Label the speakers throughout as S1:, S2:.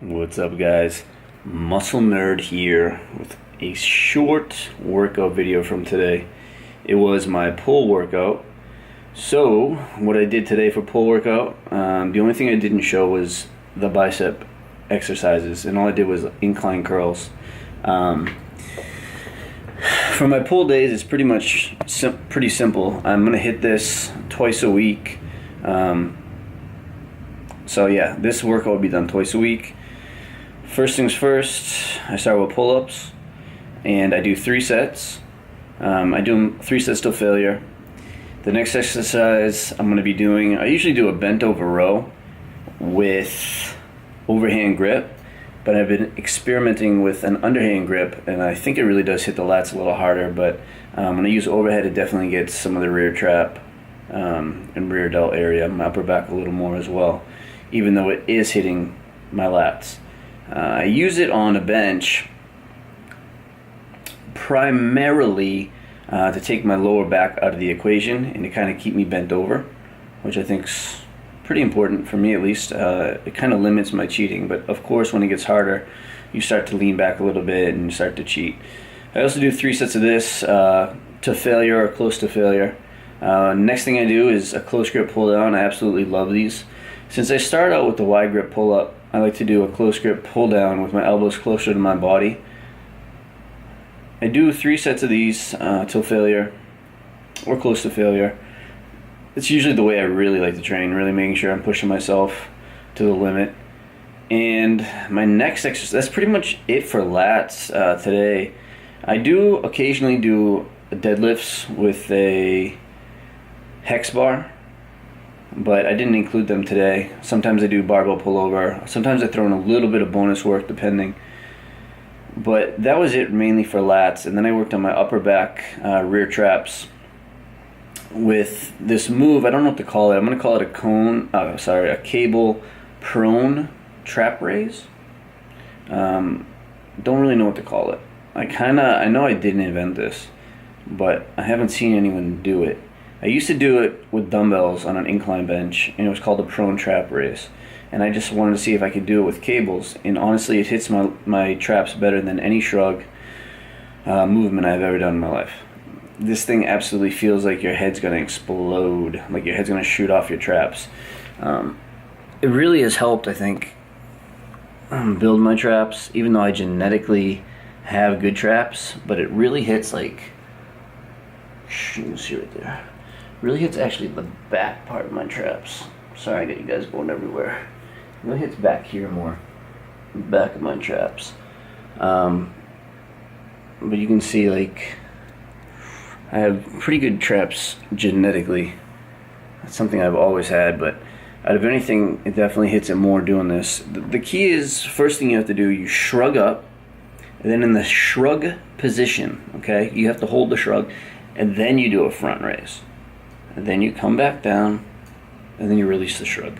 S1: What's up, guys? Muscle Nerd here with a short workout video from today. It was my pull workout. So, what I did today for pull workout, the only thing I didn't show was the bicep exercises, and all I did was incline curls. For my pull days, it's pretty much pretty simple. I'm gonna hit this twice a week. So yeah, this workout will be done twice a week. First things first, I start with pull-ups, and I do 3 sets. I do them 3 sets till failure. The next exercise I'm going to be doing, I usually do a bent over row with overhand grip, but I've been experimenting with an underhand grip, and I think it really does hit the lats a little harder, but when I use overhead, it definitely gets some of the rear trap and rear delt area, my upper back a little more as well, even though it is hitting my lats. I use it on a bench primarily to take my lower back out of the equation and to kind of keep me bent over, which I think's pretty important for me at least. It kind of limits my cheating, but of course when it gets harder, you start to lean back a little bit and you start to cheat. I also do 3 sets of this to failure or close to failure. Next thing I do is a close grip pull down. I absolutely love these. Since I start out with the wide grip pull up, I like to do a close grip pull down with my elbows closer to my body. I do 3 sets of these till failure or close to failure. It's usually the way I really like to train, really making sure I'm pushing myself to the limit. And my next exercise, that's pretty much it for lats today. I do occasionally do deadlifts with a hex bar, but I didn't include them today. Sometimes I do barbell pullover. Sometimes I throw in a little bit of bonus work depending. But that was it mainly for lats. And then I worked on my upper back rear traps with this move. I don't know what to call it. I'm going to call it a cable prone trap raise. Don't really know what to call it. I know I didn't invent this, but I haven't seen anyone do it. I used to do it with dumbbells on an incline bench, and it was called a prone trap raise. And I just wanted to see if I could do it with cables. And honestly, it hits my traps better than any shrug movement I've ever done in my life. This thing absolutely feels like your head's going to explode, like your head's going to shoot off your traps. It really has helped, I think, build my traps, even though I genetically have good traps, but it really hits like, you can see right there. Really hits actually the back part of my traps. Sorry, I got you guys going everywhere. It really hits back here more, back of my traps. But you can see, like, I have pretty good traps genetically. That's something I've always had, but out of anything, it definitely hits it more doing this. The key is, first thing you have to do, you shrug up, and then in the shrug position, okay, you have to hold the shrug, and then you do a front raise. And then you come back down, and then you release the shrug.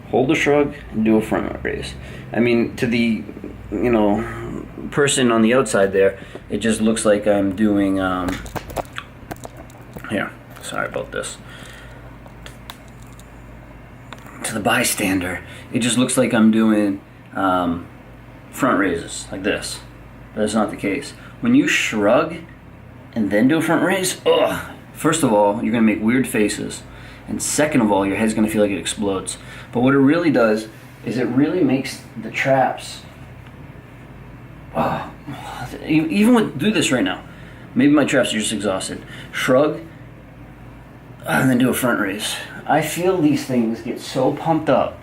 S1: Hold the shrug and do a front raise. I mean, to the person on the outside there, it just looks like I'm doing here. Sorry about this. To the bystander, it just looks like I'm doing front raises like this. But that's not the case. When you shrug and then do a front raise, first of all, you're going to make weird faces. And second of all, your head's going to feel like it explodes. But what it really does is it really makes the traps... do this right now. Maybe my traps are just exhausted. Shrug, and then do a front raise. I feel these things get so pumped up.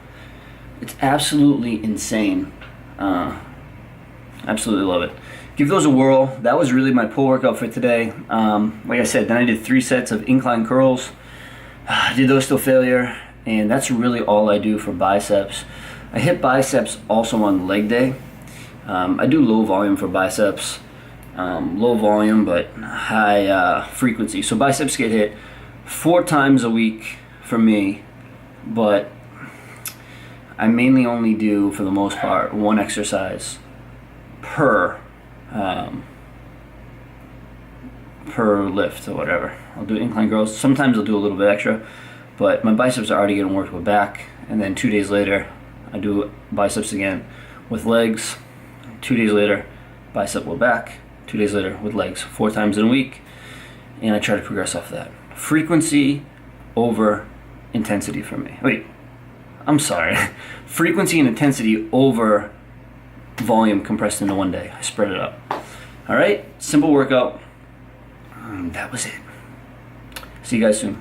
S1: It's absolutely insane. Absolutely love it. Give those a whirl. That was really my pull workout for today. Like I said, then I did 3 sets of incline curls. I did those till failure, and that's really all I do for biceps. I hit biceps also on leg day. I do low volume for biceps. Low volume, but high frequency. So biceps get hit 4 times a week for me, but I mainly only do, for the most part, 1 exercise per lift or whatever. I'll do incline curls. Sometimes I'll do a little bit extra, but my biceps are already getting worked with back, and then 2 days later I do biceps again with legs. 2 days later, bicep with back. 2 days later with legs. 4 times in a week, and I try to progress off of that. Frequency over intensity for me. Wait, I'm sorry. Frequency and intensity over volume compressed into one day. I spread it up. All right, simple workout. That was it. See you guys soon.